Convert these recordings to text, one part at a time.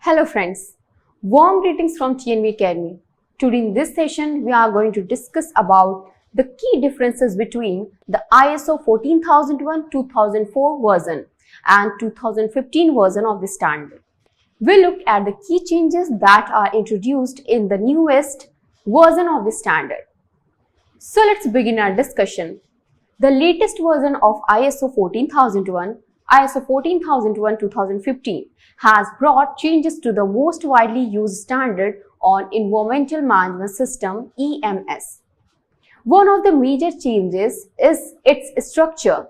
Hello friends, warm greetings from TNV Academy. Today in this session, we are going to discuss about the key differences between the ISO 14001-2004 version and 2015 version of the standard. We'll look at the key changes that are introduced in the newest version of the standard. So let's begin our discussion. The latest version of ISO 14001, ISO 14001-2015 has brought changes to the most widely used standard on Environmental Management System (EMS). One of the major changes is its structure.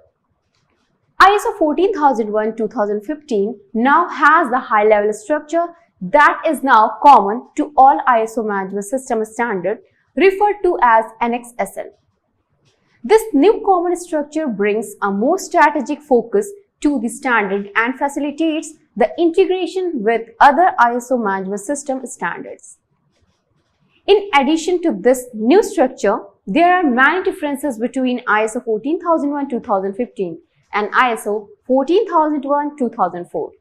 ISO 14001-2015 now has the high-level structure that is now common to all ISO management system standards referred to as Annex SL. This new common structure brings a more strategic focus to the standard and facilitates the integration with other ISO management system standards. In addition to this new structure, there are many differences between ISO 14001-2015 and ISO 14001-2004.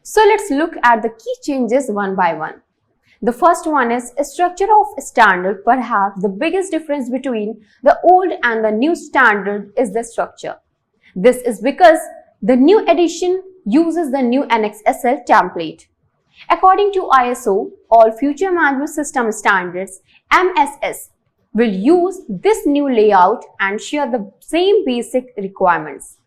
So let's look at the key changes one by one. The first one is a structure of standard. Perhaps the biggest difference between the old and the new standard is the structure. This is because the new edition uses the new Annex SL template. According to ISO, all future management system standards (MSS) will use this new layout and share the same basic requirements.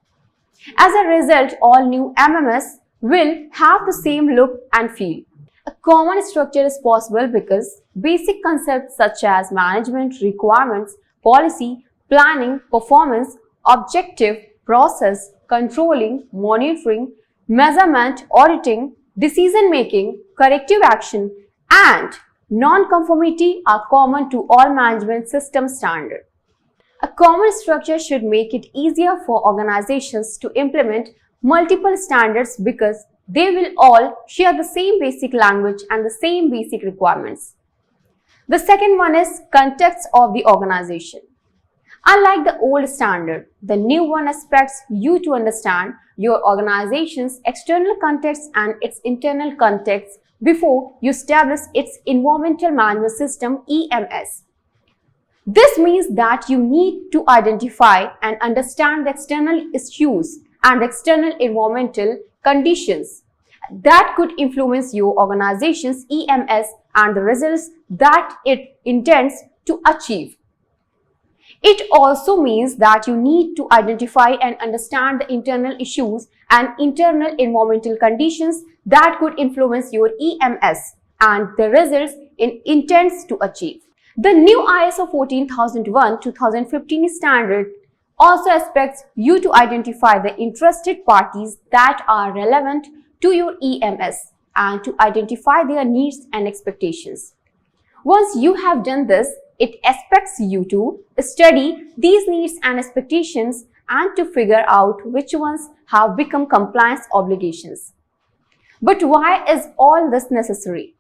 As a result, all new MMS will have the same look and feel. A common structure is possible because basic concepts such as management, requirements, policy, planning, performance, objective, process, controlling, monitoring, measurement, auditing, decision-making, corrective action, and non-conformity are common to all management system standards. A common structure should make it easier for organizations to implement multiple standards because they will all share the same basic language and the same basic requirements. The second one is context of the organization. Unlike the old standard, the new one expects you to understand your organization's external context and its internal context before you establish its environmental management system (EMS). This means that you need to identify and understand the external issues and external environmental conditions that could influence your organization's EMS and the results that it intends to achieve. It also means that you need to identify and understand the internal issues and internal environmental conditions that could influence your EMS and the results it intends to achieve. The new ISO 14001-2015 standard also expects you to identify the interested parties that are relevant to your EMS and to identify their needs and expectations. Once you have done this, it expects you to study these needs and expectations and to figure out which ones have become compliance obligations. But why is all this necessary?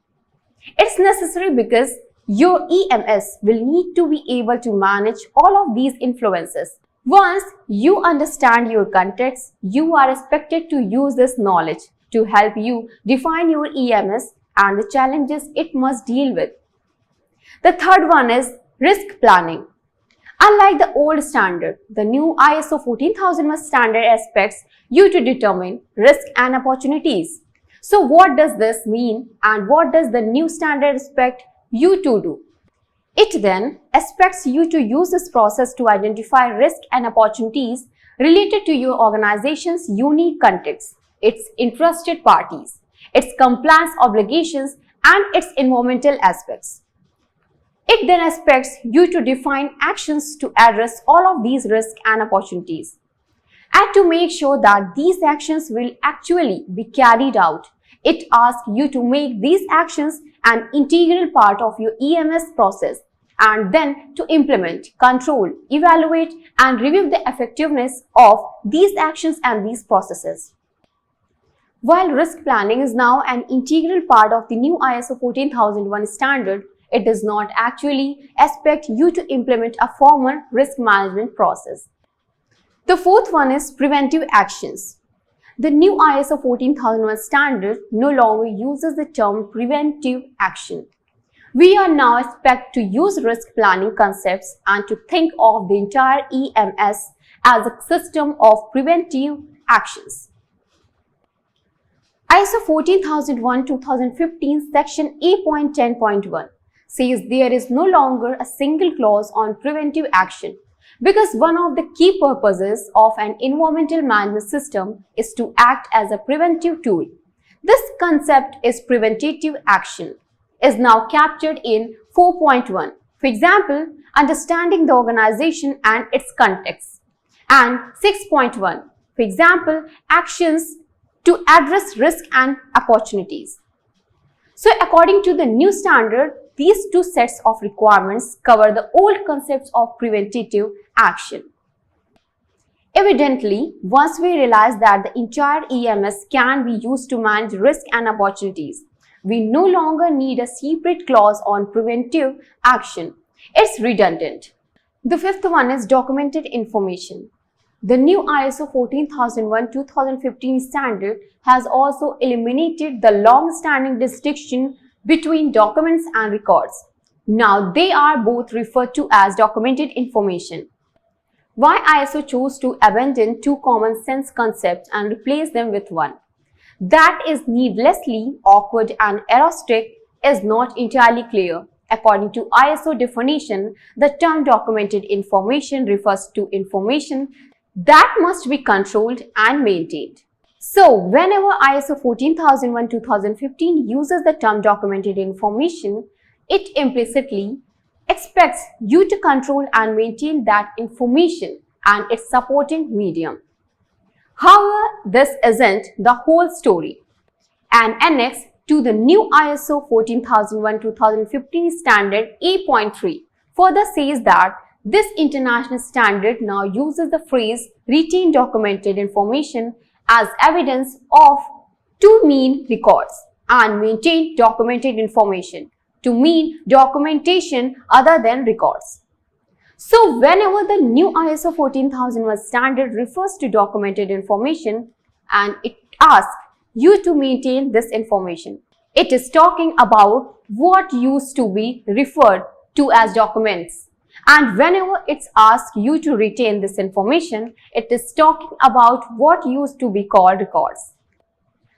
It's necessary because your EMS will need to be able to manage all of these influences. Once you understand your context, you are expected to use this knowledge to help you define your EMS and the challenges it must deal with. The third one is risk planning. Unlike the old standard, the new ISO 14001 standard expects you to determine risk and opportunities. So what does this mean and what does the new standard expect you to do? It then expects you to use this process to identify risk and opportunities related to your organization's unique context, its interested parties, its compliance obligations, and its environmental aspects. It then expects you to define actions to address all of these risks and opportunities. And to make sure that these actions will actually be carried out, it asks you to make these actions an integral part of your EMS process and then to implement, control, evaluate, and review the effectiveness of these actions and these processes. While risk planning is now an integral part of the new ISO 14001 standard, it does not actually expect you to implement a formal risk management process. The fourth one is preventive actions. The new ISO 14001 standard no longer uses the term preventive action. We are now expected to use risk planning concepts and to think of the entire EMS as a system of preventive actions. ISO 14001-2015 Section 8.10.1 says there is no longer a single clause on preventive action because one of the key purposes of an environmental management system is to act as a preventive tool. This concept is preventative action is now captured in 4.1. For example, understanding the organization and its context. And 6.1. For example, actions to address risk and opportunities. So according to the new standard, these two sets of requirements cover the old concepts of preventative action. Evidently, once we realize that the entire EMS can be used to manage risk and opportunities, we no longer need a separate clause on preventive action. It's redundant. The fifth one is documented information. The new ISO 14001-2015 standard has also eliminated the long-standing distinction between documents and records. Now they are both referred to as documented information. Why ISO chose to abandon two common sense concepts and replace them with one that is needlessly awkward and elastic is not entirely clear. According to ISO definition, the term documented information refers to information that must be controlled and maintained. So, whenever ISO 14001-2015 uses the term documented information, it implicitly expects you to control and maintain that information and its supporting medium. However, this isn't the whole story. An annex to the new ISO 14001-2015 standard 8.3 further says that this international standard now uses the phrase retain documented information as evidence of to mean records and maintain documented information to mean documentation other than records. So whenever the new ISO 14001 standard refers to documented information and it asks you to maintain this information, it is talking about what used to be referred to as documents. And whenever it asks you to retain this information, it is talking about what used to be called records.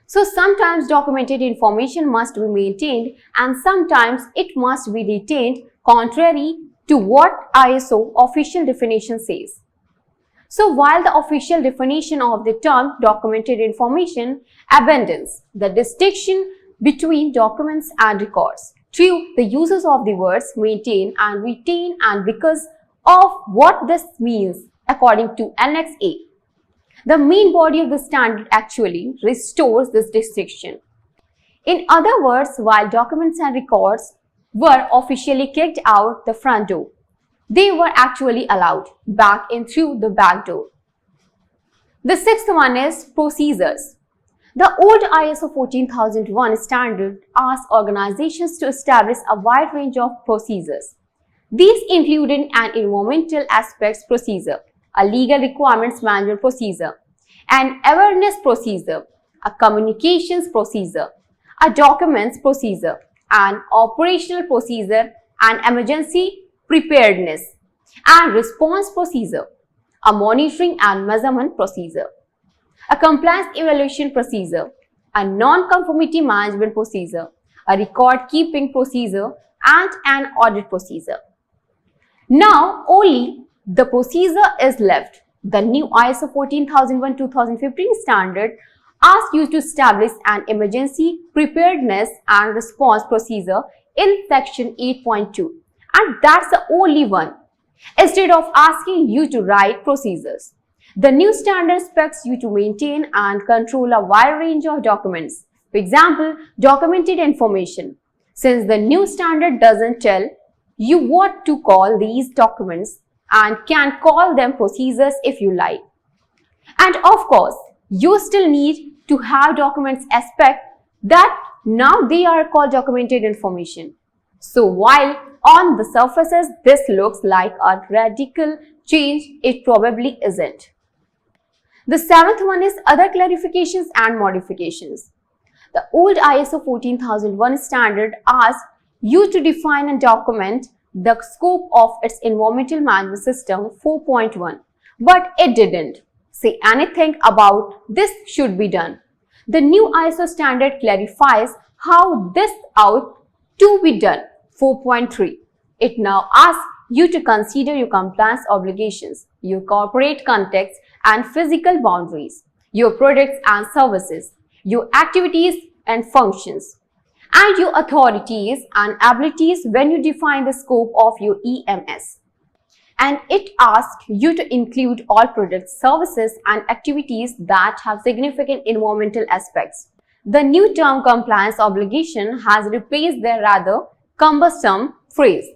So sometimes documented information must be maintained and sometimes it must be retained contrary to what ISO official definition says. So while the official definition of the term documented information abandons the distinction between documents and records, through the uses of the words maintain and retain and because of what this means according to Annex A. The main body of the standard actually restores this distinction. In other words, while documents and records were officially kicked out the front door, they were actually allowed back in through the back door. The sixth one is procedures. The old ISO 14001 standard asks organizations to establish a wide range of procedures. These included an environmental aspects procedure, a legal requirements management procedure, an awareness procedure, a communications procedure, a documents procedure, an operational procedure, an emergency preparedness and response procedure, a monitoring and measurement procedure, a compliance evaluation procedure, a non-conformity management procedure, a record-keeping procedure, and an audit procedure. Now, only the procedure is left. The new ISO 14001-2015 standard asks you to establish an emergency preparedness and response procedure in section 8.2, and that's the only one, instead of asking you to write procedures. The new standard expects you to maintain and control a wide range of documents. For example, documented information. Since the new standard doesn't tell you what to call these documents and can call them procedures if you like. And of course, you still need to have documents aspect that now they are called documented information. So while on the surfaces this looks like a radical change, it probably isn't. The seventh one is other clarifications and modifications. The old ISO 14001 standard asks you to define and document the scope of its environmental management system 4.1, but it didn't say anything about this should be done. The new ISO standard clarifies how this ought to be done 4.3. It now asks you to consider your compliance obligations, your corporate context and physical boundaries, your products and services, your activities and functions, and your authorities and abilities when you define the scope of your EMS. And it asks you to include all products, services, and activities that have significant environmental aspects. The new term compliance obligation has replaced the rather cumbersome phrase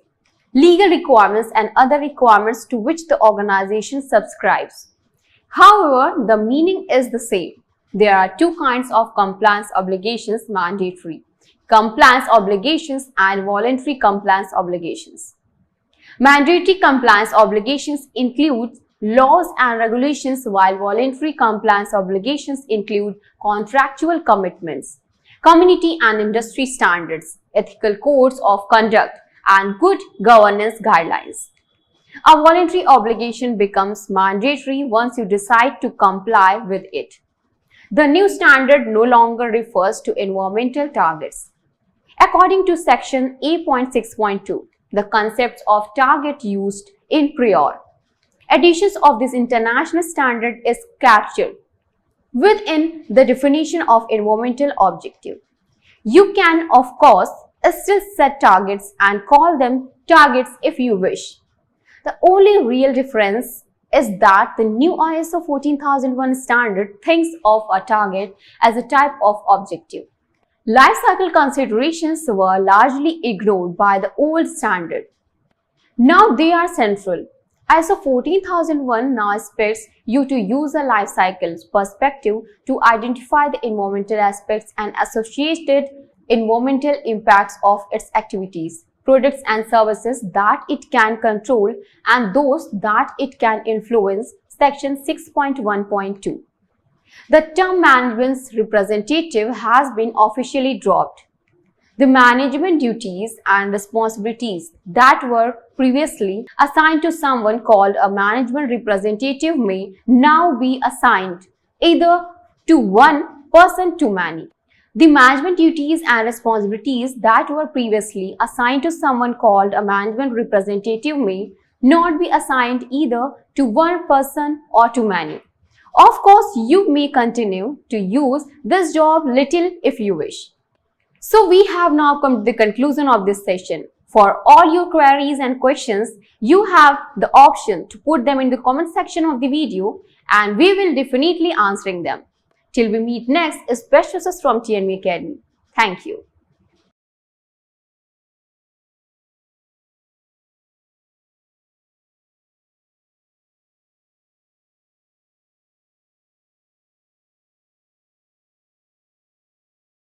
legal requirements and other requirements to which the organization subscribes. However, the meaning is the same. There are two kinds of compliance obligations mandatory: compliance obligations and voluntary compliance obligations. Mandatory compliance obligations include laws and regulations, while voluntary compliance obligations include contractual commitments, community and industry standards, ethical codes of conduct, and good governance guidelines. A voluntary obligation becomes mandatory once you decide to comply with it. The new standard no longer refers to environmental targets. According to section A.6.2, the concepts of target used in prior editions of this international standard is captured within the definition of environmental objective. You can, of course, still set targets and call them targets if you wish. The only real difference is that the new ISO 14001 standard thinks of a target as a type of objective. Life cycle considerations were largely ignored by the old standard. Now they are central. ISO 14001 now expects you to use a life cycle perspective to identify the environmental aspects and associated environmental impacts of its activities, products and services that it can control and those that it can influence. Section 6.1.2. The term management's representative has been officially dropped. The management duties and responsibilities that were previously assigned to someone called a management representative may now be assigned either to one person to many. The management duties and responsibilities that were previously assigned to someone called a management representative may not be assigned either to one person or to many. Of course, you may continue to use this job little if you wish. So we have now come to the conclusion of this session. For all your queries and questions, you have the option to put them in the comment section of the video and we will definitely answering them. Till we meet next, is best wishes from TNV Academy. Thank you.